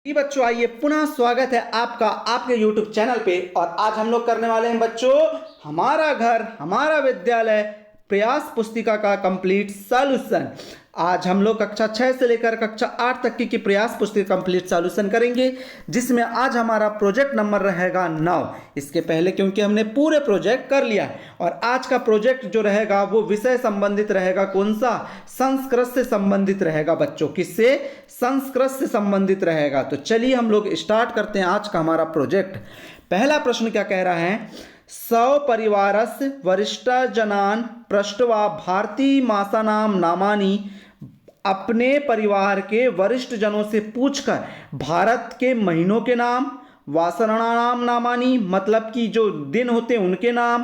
जी बच्चों, आइए पुनः स्वागत है आपका आपके YouTube चैनल पे। और आज हम लोग करने वाले हैं बच्चों हमारा घर हमारा विद्यालय प्रयास पुस्तिका का कंप्लीट सॉल्यूशन। आज हम लोग कक्षा 6 से लेकर कक्षा 8 तक की प्रयास पुस्तिका कंप्लीट सॉल्यूशन करेंगे, जिसमें आज हमारा प्रोजेक्ट नंबर रहेगा 9। इसके पहले क्योंकि हमने पूरे प्रोजेक्ट कर लिया है, और आज का प्रोजेक्ट जो रहेगा वो विषय संबंधित रहेगा। कौन सा? संस्कृत से संबंधित रहेगा बच्चों। किससे? संस्कृत से संबंधित रहेगा। तो चलिए हम लोग स्टार्ट करते हैं आज का हमारा प्रोजेक्ट। पहला प्रश्न क्या कह रहा है? सपरिवारस्य वरिष्ठा जनान पृष्ट्वा भारतीय मासानाम नामानि। अपने परिवार के वरिष्ठ जनों से पूछकर भारत के महीनों के नाम, वासनानाम नामानि मतलब कि जो दिन होते हैं उनके नाम,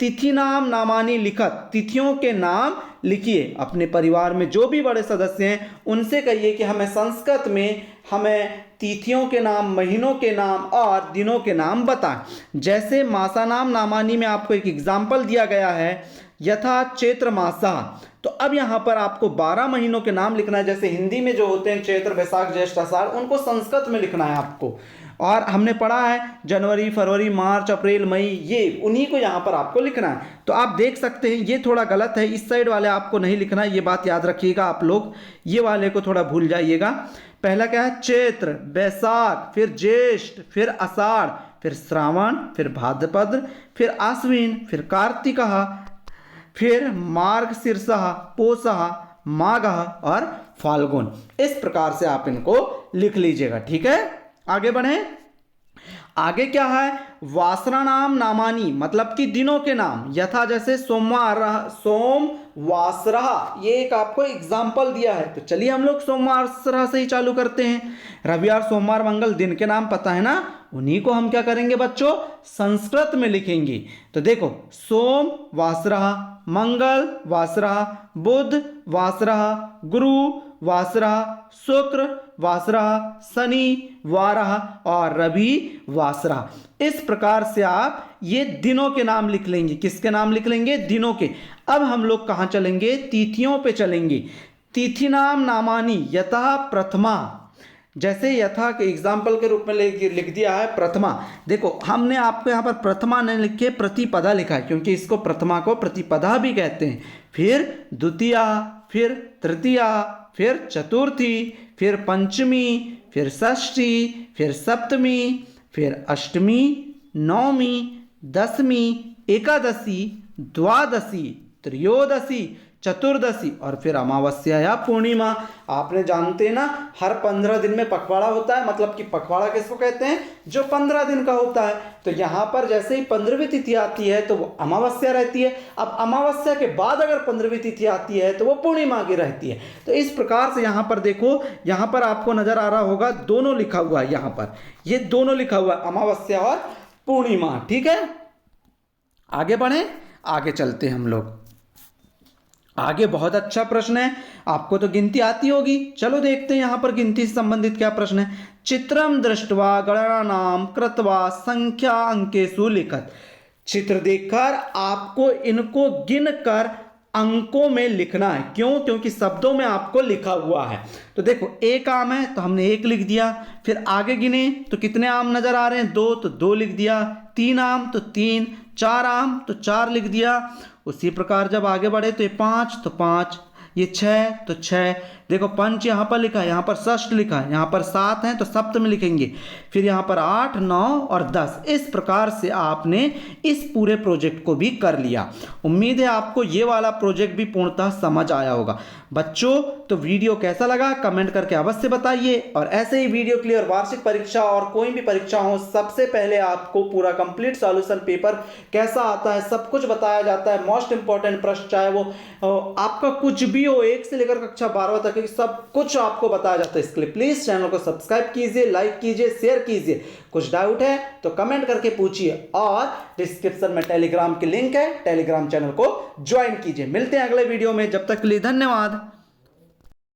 तिथि नाम नामानि लिखत तिथियों के नाम लिखिए। अपने परिवार में जो भी बड़े सदस्य हैं उनसे कहिए कि हमें संस्कृत में हमें तिथियों के नाम, महीनों के नाम और दिनों के नाम बताएं। जैसे मासानाम नामानि में आपको एक एग्जाम्पल दिया गया है, यथा चैत्र मासा। तो अब यहाँ पर आपको 12 महीनों के नाम लिखना है। जैसे हिंदी में जो होते हैं चैत्र वैशाख ज्येष्ठ आषाढ़, उनको संस्कृत में लिखना है आपको। और हमने पढ़ा है जनवरी फरवरी मार्च अप्रैल मई, ये उन्हीं को यहाँ पर आपको लिखना है। तो आप देख सकते हैं ये थोड़ा गलत है, इस साइड वाले आपको नहीं लिखना है, ये बात याद रखिएगा आप लोग, ये वाले को थोड़ा भूल जाइएगा। पहला क्या है? चैत्र, वैशाख, फिर ज्येष्ठ, फिर आषाढ़, फिर श्रावण, फिर भाद्रपद, फिर आश्विन, फिर कार्तिकः, फिर मार्गशीर्षः, पौषः, माघः और फाल्गुन। इस प्रकार से आप इनको लिख लीजिएगा। ठीक है, आगे बढ़े। आगे क्या है? वासरानाम नामानि मतलब कि दिनों के नाम, यथा जैसे सोमवार, सोम वासरः, ये एक आपको एग्जाम्पल दिया है। तो चलिए हम लोग सोमवार से ही चालू करते हैं। रविवार सोमवार मंगल दिन के नाम पता है ना, उन्हीं को हम क्या करेंगे बच्चों? संस्कृत में लिखेंगे। तो देखो, सोम वासरः, मंगल वासरः, बुध वासरः, गुरु वासरः, शुक्र वासरः, शनि वारः और रवि वासरः। इस प्रकार से आप ये दिनों के नाम लिख लेंगे। किसके नाम लिख लेंगे? दिनों के। अब हम लोग कहाँ चलेंगे? तिथियों पे चलेंगे। तिथि नाम नामानि यथा प्रथमा। जैसे यथा के एग्जाम्पल के रूप में लिख दिया है प्रथमा। देखो, हमने आपको यहाँ पर प्रथमा नहीं लिख के प्रतिपदा लिखा है, क्योंकि इसको प्रथमा को प्रतिपदा भी कहते हैं। फिर द्वितीया, फिर तृतीया, फिर चतुर्थी, फिर पंचमी, फिर षष्ठी, फिर सप्तमी, फिर अष्टमी, नवमी, दसवीं, एकादशी, द्वादशी, त्रयोदशी, चतुर्दशी और फिर अमावस्या या पूर्णिमा। आपने जानते हैं ना, हर 15 दिन में पखवाड़ा होता है। मतलब कि पखवाड़ा किसको कहते हैं? जो 15 दिन का होता है। तो यहाँ पर जैसे ही 15वीं तिथि आती है तो वो अमावस्या रहती है। अब अमावस्या के बाद अगर 15वीं तिथि आती है तो वो पूर्णिमा की रहती है। तो इस प्रकार से यहाँ पर देखो, यहाँ पर आपको नजर आ रहा होगा दोनों लिखा हुआ है। यहाँ पर ये दोनों लिखा हुआ है, अमावस्या और पूर्णिमा। ठीक है, आगे बढ़े, आगे चलते हैं हम लोग। आगे बहुत अच्छा प्रश्न है, आपको तो गिनती आती होगी। चलो देखते हैं यहाँ पर गिनती से संबंधित क्या प्रश्न है। चित्रम दृष्ट्वा गणनाम कृत्वा संख्या अंकेषु लिखत। चित्र देखकर आपको इनको गिनकर अंकों में लिखना है। क्यों? क्योंकि शब्दों में आपको लिखा हुआ है। तो देखो, एक आम है तो हमने 1 लिख दिया। फिर आगे गिने तो कितने आम नजर आ रहे हैं? 2, तो 2 लिख दिया। 3 आम तो 3, 4 आम तो 4 लिख दिया। उसी प्रकार जब आगे बढ़े तो ये 5 तो 5, ये 6 तो 6। देखो, पंच यहाँ पर लिखा है, यहाँ पर षष्ठ लिखा है, यहाँ पर 7 है तो सप्त में लिखेंगे। फिर यहाँ पर 8, 9 और 10। इस प्रकार से आपने इस पूरे प्रोजेक्ट को भी कर लिया। उम्मीद है आपको ये वाला प्रोजेक्ट भी पूर्णतः समझ आया होगा बच्चों। तो वीडियो कैसा लगा कमेंट करके अवश्य बताइए। और ऐसे ही वीडियो के लिए और वार्षिक परीक्षा और कोई भी परीक्षा हो, सबसे पहले आपको पूरा कंप्लीट सॉल्यूशन पेपर कैसा आता है सब कुछ बताया जाता है। मोस्ट इंपॉर्टेंट प्रश्न, चाहे वो आपका कुछ भी हो, 1 से लेकर कक्षा 12 तक, सब कुछ आपको बताया जाता है। इसके लिए प्लीज चैनल को सब्सक्राइब कीजिए, लाइक कीजिए, शेयर कीजिए। कुछ डाउट है तो कमेंट करके पूछिए। और डिस्क्रिप्शन में टेलीग्राम की लिंक है, टेलीग्राम चैनल को ज्वाइन कीजिए। मिलते हैं अगले वीडियो में, जब तक के लिए धन्यवाद।